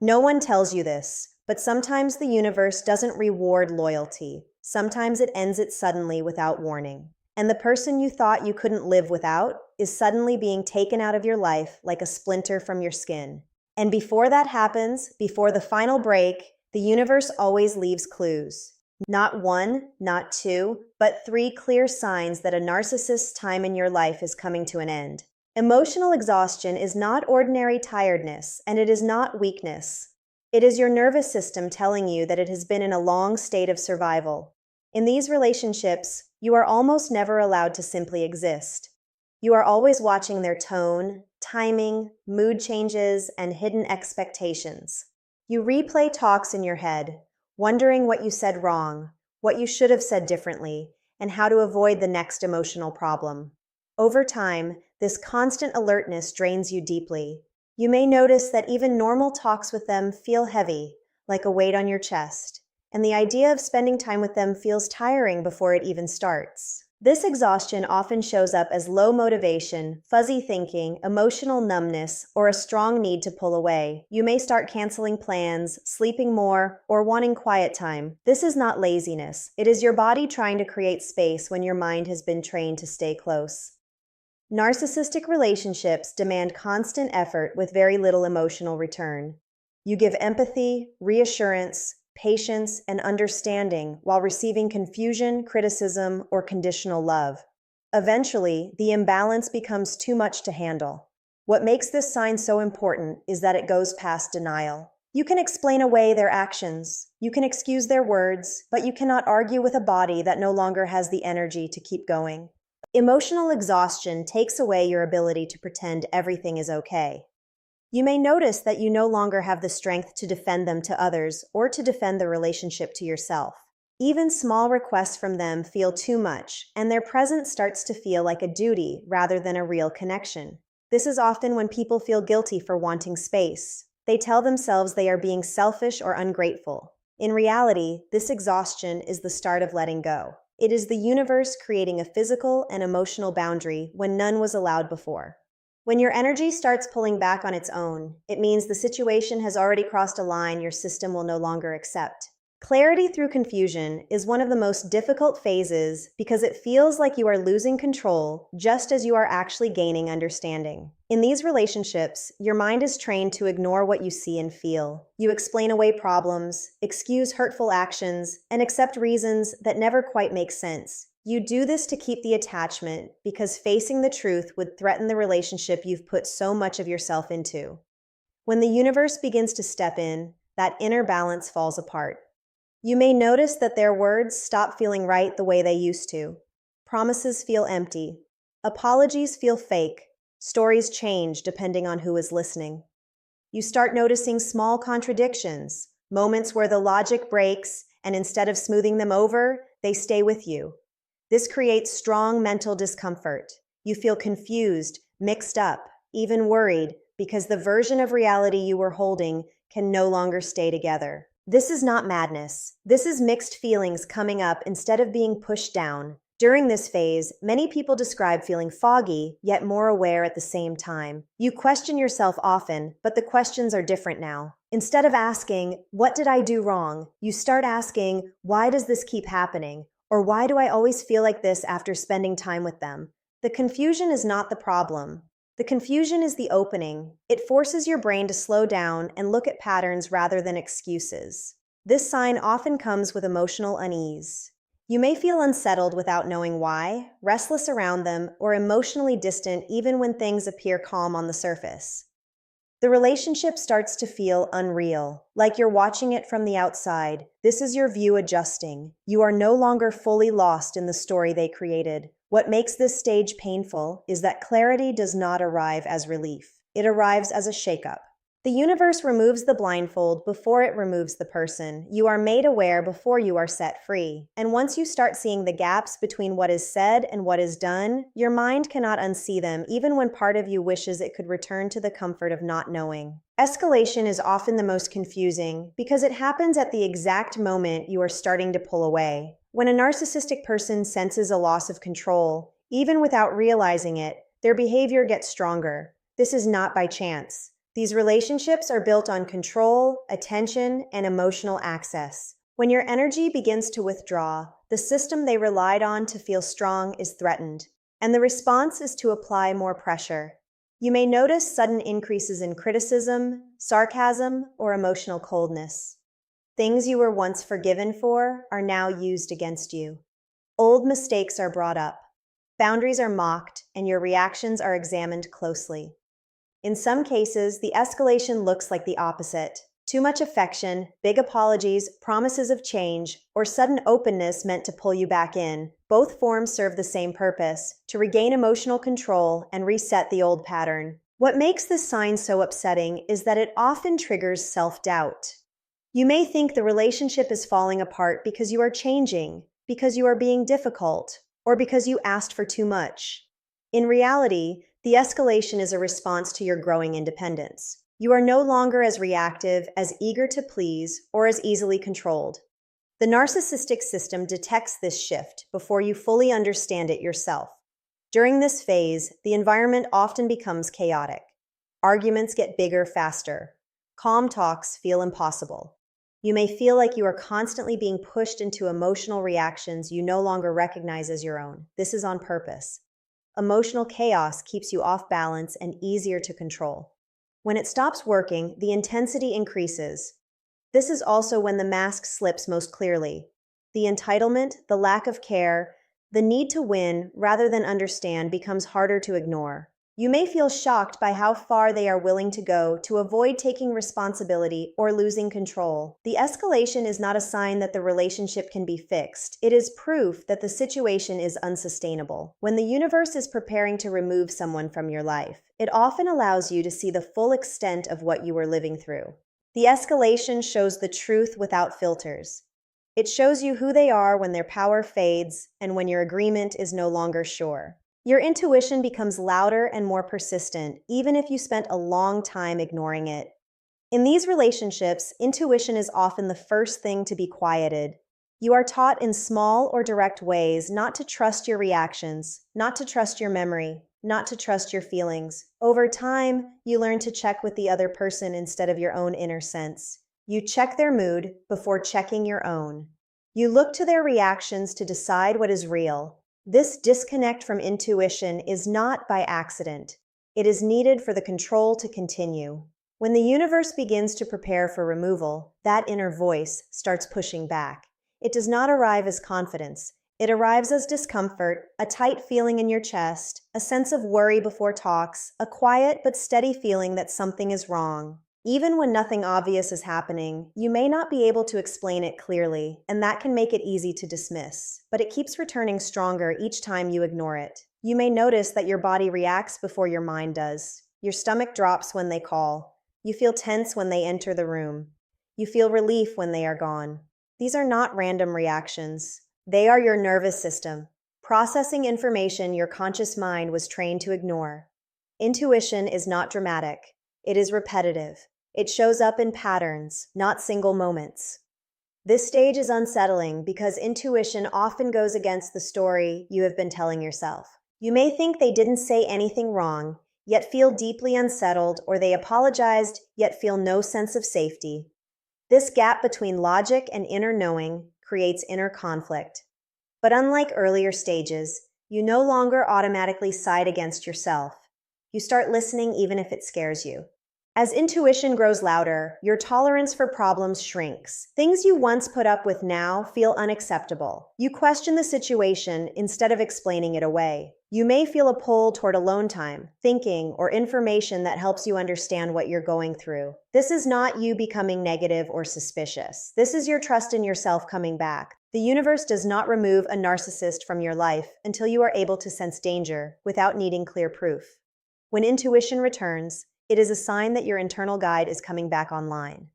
No one tells you this, but sometimes the universe doesn't reward loyalty. Sometimes it ends it suddenly without warning. And the person you thought you couldn't live without is suddenly being taken out of your life like a splinter from your skin. And before that happens, before the final break, the universe always leaves clues. Not one, not two, but three clear signs that a narcissist's time in your life is coming to an end. Emotional exhaustion is not ordinary tiredness, and it is not weakness. It is your nervous system telling you that it has been in a long state of survival. In these relationships, you are almost never allowed to simply exist. You are always watching their tone, timing, mood changes, and hidden expectations. You replay talks in your head, wondering what you said wrong, what you should have said differently, and how to avoid the next emotional problem. Over time, this constant alertness drains you deeply. You may notice that even normal talks with them feel heavy, like a weight on your chest, and the idea of spending time with them feels tiring before it even starts. This exhaustion often shows up as low motivation, fuzzy thinking, emotional numbness, or a strong need to pull away. You may start canceling plans, sleeping more, or wanting quiet time. This is not laziness. It is your body trying to create space when your mind has been trained to stay close. Narcissistic relationships demand constant effort with very little emotional return. You give empathy, reassurance, patience, and understanding while receiving confusion, criticism, or conditional love. Eventually, the imbalance becomes too much to handle. What makes this sign so important is that it goes past denial. You can explain away their actions, you can excuse their words, but you cannot argue with a body that no longer has the energy to keep going. Emotional exhaustion takes away your ability to pretend everything is okay. You may notice that you no longer have the strength to defend them to others or to defend the relationship to yourself. Even small requests from them feel too much, and their presence starts to feel like a duty rather than a real connection. This is often when people feel guilty for wanting space. They tell themselves they are being selfish or ungrateful. In reality, this exhaustion is the start of letting go. It is the universe creating a physical and emotional boundary when none was allowed before. When your energy starts pulling back on its own, it means the situation has already crossed a line your system will no longer accept. Clarity through confusion is one of the most difficult phases because it feels like you are losing control just as you are actually gaining understanding. In these relationships, your mind is trained to ignore what you see and feel. You explain away problems, excuse hurtful actions, and accept reasons that never quite make sense. You do this to keep the attachment because facing the truth would threaten the relationship you've put so much of yourself into. When the universe begins to step in, that inner balance falls apart. You may notice that their words stop feeling right the way they used to. Promises feel empty. Apologies feel fake. Stories change depending on who is listening. You start noticing small contradictions, moments where the logic breaks, and instead of smoothing them over, they stay with you. This creates strong mental discomfort. You feel confused, mixed up, even worried, because the version of reality you were holding can no longer stay together. This is not madness. This is mixed feelings coming up instead of being pushed down. During this phase, many people describe feeling foggy, yet more aware at the same time. You question yourself often, but the questions are different now. Instead of asking, "What did I do wrong?" you start asking, "Why does this keep happening?" Or "Why do I always feel like this after spending time with them?" The confusion is not the problem. The confusion is the opening. It forces your brain to slow down and look at patterns rather than excuses. This sign often comes with emotional unease. You may feel unsettled without knowing why, restless around them, or emotionally distant even when things appear calm on the surface. The relationship starts to feel unreal, like you're watching it from the outside. This is your view adjusting. You are no longer fully lost in the story they created. What makes this stage painful is that clarity does not arrive as relief. It arrives as a shakeup. The universe removes the blindfold before it removes the person. You are made aware before you are set free. And once you start seeing the gaps between what is said and what is done, your mind cannot unsee them, even when part of you wishes it could return to the comfort of not knowing. Escalation is often the most confusing because it happens at the exact moment you are starting to pull away. When a narcissistic person senses a loss of control, even without realizing it, their behavior gets stronger. This is not by chance. These relationships are built on control, attention, and emotional access. When your energy begins to withdraw, the system they relied on to feel strong is threatened, and the response is to apply more pressure. You may notice sudden increases in criticism, sarcasm, or emotional coldness. Things you were once forgiven for are now used against you. Old mistakes are brought up. Boundaries are mocked, and your reactions are examined closely. In some cases, the escalation looks like the opposite. Too much affection, big apologies, promises of change, or sudden openness meant to pull you back in. Both forms serve the same purpose, to regain emotional control and reset the old pattern. What makes this sign so upsetting is that it often triggers self-doubt. You may think the relationship is falling apart because you are changing, because you are being difficult, or because you asked for too much. In reality, the escalation is a response to your growing independence. You are no longer as reactive, as eager to please, or as easily controlled. The narcissistic system detects this shift before you fully understand it yourself. During this phase, the environment often becomes chaotic. Arguments get bigger faster. Calm talks feel impossible. You may feel like you are constantly being pushed into emotional reactions you no longer recognize as your own. This is on purpose. Emotional chaos keeps you off balance and easier to control. When it stops working, the intensity increases. This is also when the mask slips most clearly. The entitlement, the lack of care, the need to win rather than understand becomes harder to ignore. You may feel shocked by how far they are willing to go to avoid taking responsibility or losing control. The escalation is not a sign that the relationship can be fixed. It is proof that the situation is unsustainable. When the universe is preparing to remove someone from your life, it often allows you to see the full extent of what you were living through. The escalation shows the truth without filters. It shows you who they are when their power fades and when your agreement is no longer sure. Your intuition becomes louder and more persistent, even if you spent a long time ignoring it. In these relationships, intuition is often the first thing to be quieted. You are taught in small or direct ways not to trust your reactions, not to trust your memory, not to trust your feelings. Over time, you learn to check with the other person instead of your own inner sense. You check their mood before checking your own. You look to their reactions to decide what is real. This disconnect from intuition is not by accident. It is needed for the control to continue. When the universe begins to prepare for removal, that inner voice starts pushing back. It does not arrive as confidence. It arrives as discomfort, a tight feeling in your chest, a sense of worry before talks, a quiet but steady feeling that something is wrong. Even when nothing obvious is happening, you may not be able to explain it clearly, and that can make it easy to dismiss. But it keeps returning stronger each time you ignore it. You may notice that your body reacts before your mind does. Your stomach drops when they call. You feel tense when they enter the room. You feel relief when they are gone. These are not random reactions. They are your nervous system, processing information your conscious mind was trained to ignore. Intuition is not dramatic. It is repetitive. It shows up in patterns, not single moments. This stage is unsettling because intuition often goes against the story you have been telling yourself. You may think they didn't say anything wrong, yet feel deeply unsettled, or they apologized, yet feel no sense of safety. This gap between logic and inner knowing creates inner conflict. But unlike earlier stages, you no longer automatically side against yourself. You start listening even if it scares you. As intuition grows louder, your tolerance for problems shrinks. Things you once put up with now feel unacceptable. You question the situation instead of explaining it away. You may feel a pull toward alone time, thinking, or information that helps you understand what you're going through. This is not you becoming negative or suspicious. This is your trust in yourself coming back. The universe does not remove a narcissist from your life until you are able to sense danger without needing clear proof. When intuition returns, it is a sign that your internal guide is coming back online.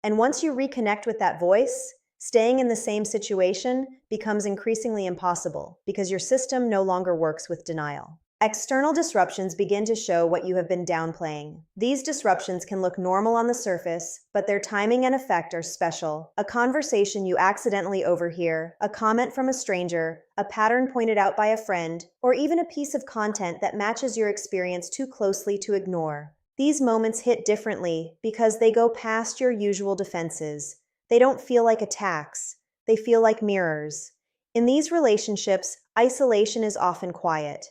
And once you reconnect with that voice, staying in the same situation becomes increasingly impossible because your system no longer works with denial. External disruptions begin to show what you have been downplaying. These disruptions can look normal on the surface, but their timing and effect are special. A conversation you accidentally overhear, a comment from a stranger, a pattern pointed out by a friend, or even a piece of content that matches your experience too closely to ignore. These moments hit differently because they go past your usual defenses. They don't feel like attacks, they feel like mirrors. In these relationships, isolation is often quiet.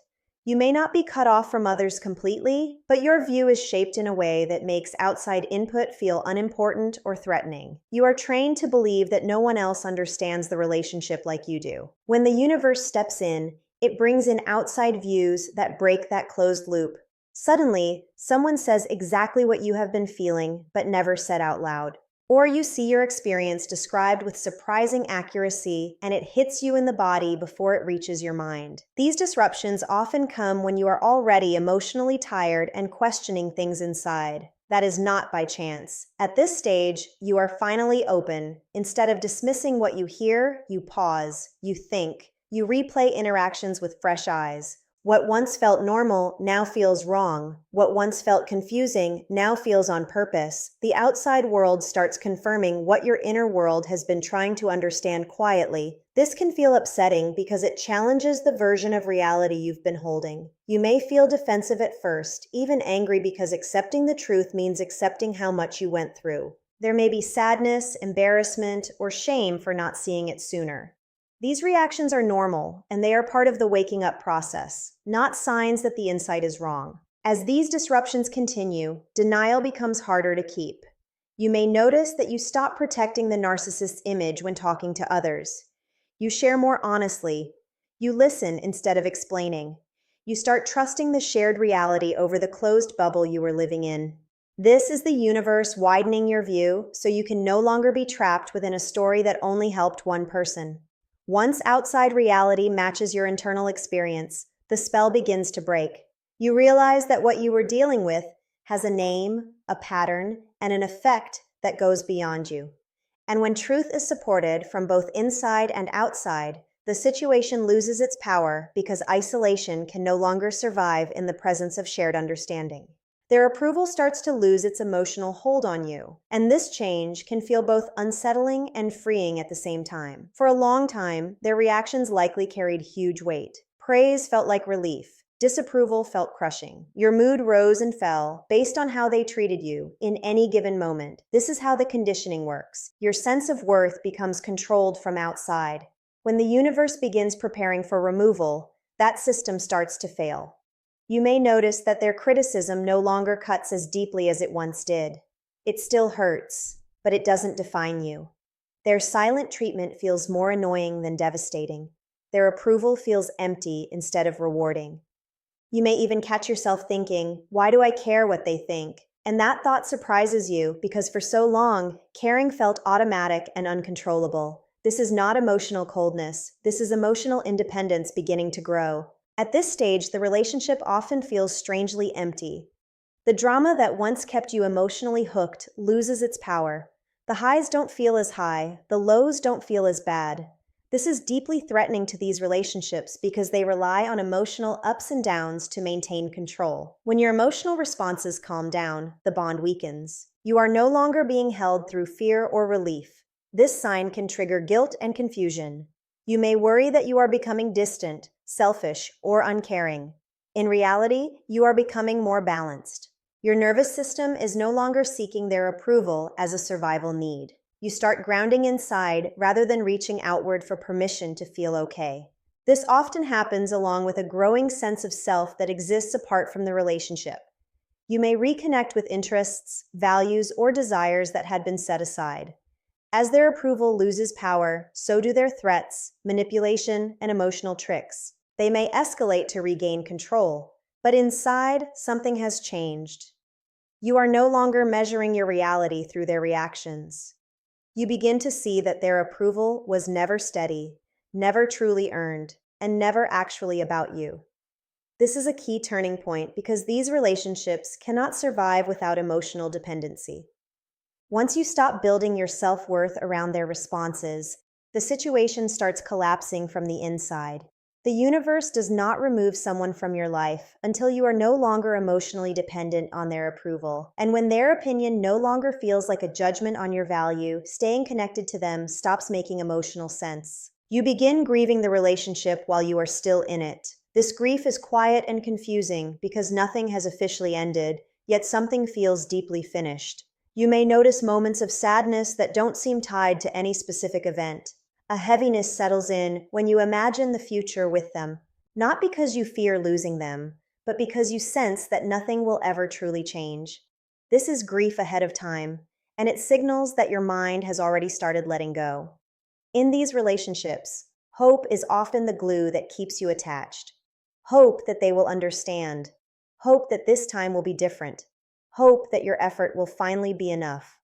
You may not be cut off from others completely, but your view is shaped in a way that makes outside input feel unimportant or threatening. You are trained to believe that no one else understands the relationship like you do. When the universe steps in, it brings in outside views that break that closed loop. Suddenly, someone says exactly what you have been feeling but never said out loud. Or you see your experience described with surprising accuracy and it hits you in the body before it reaches your mind. These disruptions often come when you are already emotionally tired and questioning things inside. That is not by chance. At this stage, you are finally open. Instead of dismissing what you hear, you pause, you think, you replay interactions with fresh eyes. What once felt normal now feels wrong. What once felt confusing now feels on purpose. The outside world starts confirming what your inner world has been trying to understand quietly. This can feel upsetting because it challenges the version of reality you've been holding. You may feel defensive at first, even angry because accepting the truth means accepting how much you went through. There may be sadness, embarrassment, or shame for not seeing it sooner. These reactions are normal, and they are part of the waking up process, not signs that the insight is wrong. As these disruptions continue, denial becomes harder to keep. You may notice that you stop protecting the narcissist's image when talking to others. You share more honestly. You listen instead of explaining. You start trusting the shared reality over the closed bubble you were living in. This is the universe widening your view so you can no longer be trapped within a story that only helped one person. Once outside reality matches your internal experience, the spell begins to break. You realize that what you were dealing with has a name, a pattern, and an effect that goes beyond you. And when truth is supported from both inside and outside, the situation loses its power because isolation can no longer survive in the presence of shared understanding. Their approval starts to lose its emotional hold on you, and this change can feel both unsettling and freeing at the same time. For a long time, their reactions likely carried huge weight. Praise felt like relief. Disapproval felt crushing. Your mood rose and fell based on how they treated you in any given moment. This is how the conditioning works. Your sense of worth becomes controlled from outside. When the universe begins preparing for removal, that system starts to fail. You may notice that their criticism no longer cuts as deeply as it once did. It still hurts, but it doesn't define you. Their silent treatment feels more annoying than devastating. Their approval feels empty instead of rewarding. You may even catch yourself thinking, "Why do I care what they think?" And that thought surprises you because for so long, caring felt automatic and uncontrollable. This is not emotional coldness. This is emotional independence beginning to grow. At this stage, the relationship often feels strangely empty. The drama that once kept you emotionally hooked loses its power. The highs don't feel as high, the lows don't feel as bad. This is deeply threatening to these relationships because they rely on emotional ups and downs to maintain control. When your emotional responses calm down, the bond weakens. You are no longer being held through fear or relief. This sign can trigger guilt and confusion. You may worry that you are becoming distant, selfish, or uncaring. In reality, you are becoming more balanced. Your nervous system is no longer seeking their approval as a survival need. You start grounding inside rather than reaching outward for permission to feel okay. This often happens along with a growing sense of self that exists apart from the relationship. You may reconnect with interests, values, or desires that had been set aside. As their approval loses power, so do their threats, manipulation, and emotional tricks. They may escalate to regain control, but inside, something has changed. You are no longer measuring your reality through their reactions. You begin to see that their approval was never steady, never truly earned, and never actually about you. This is a key turning point because these relationships cannot survive without emotional dependency. Once you stop building your self-worth around their responses, the situation starts collapsing from the inside. The universe does not remove someone from your life until you are no longer emotionally dependent on their approval. And when their opinion no longer feels like a judgment on your value, staying connected to them stops making emotional sense. You begin grieving the relationship while you are still in it. This grief is quiet and confusing because nothing has officially ended. yet something feels deeply finished. You may notice moments of sadness that don't seem tied to any specific event. A heaviness settles in when you imagine the future with them, not because you fear losing them, but because you sense that nothing will ever truly change. This is grief ahead of time, and it signals that your mind has already started letting go. In these relationships, hope is often the glue that keeps you attached. Hope that they will understand. Hope that this time will be different. Hope that your effort will finally be enough.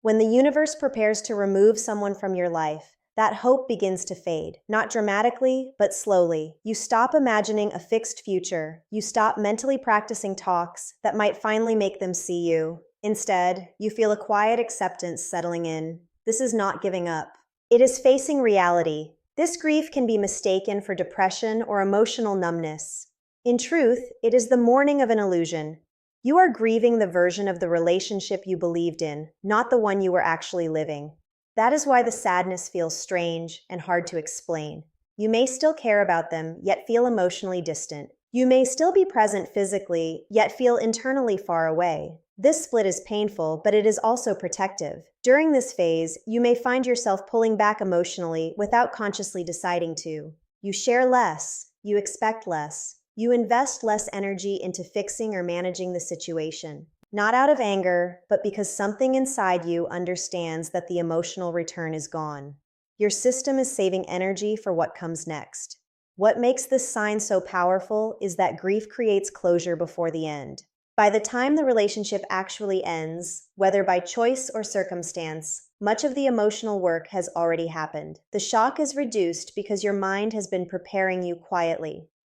When the universe prepares to remove someone from your life, that hope begins to fade, not dramatically, but slowly. You stop imagining a fixed future. You stop mentally practicing talks that might finally make them see you. Instead, you feel a quiet acceptance settling in. This is not giving up. It is facing reality. This grief can be mistaken for depression or emotional numbness. In truth, it is the mourning of an illusion. You are grieving the version of the relationship you believed in, not the one you were actually living. That is why the sadness feels strange and hard to explain. You may still care about them, yet feel emotionally distant. You may still be present physically, yet feel internally far away. This split is painful, but it is also protective. During this phase, you may find yourself pulling back emotionally without consciously deciding to. You share less, you expect less, you invest less energy into fixing or managing the situation. Not out of anger, but because something inside you understands that the emotional return is gone. Your system is saving energy for what comes next. What makes this sign so powerful is that grief creates closure before the end. By the time the relationship actually ends, whether by choice or circumstance, much of the emotional work has already happened. The shock is reduced because your mind has been preparing you quietly.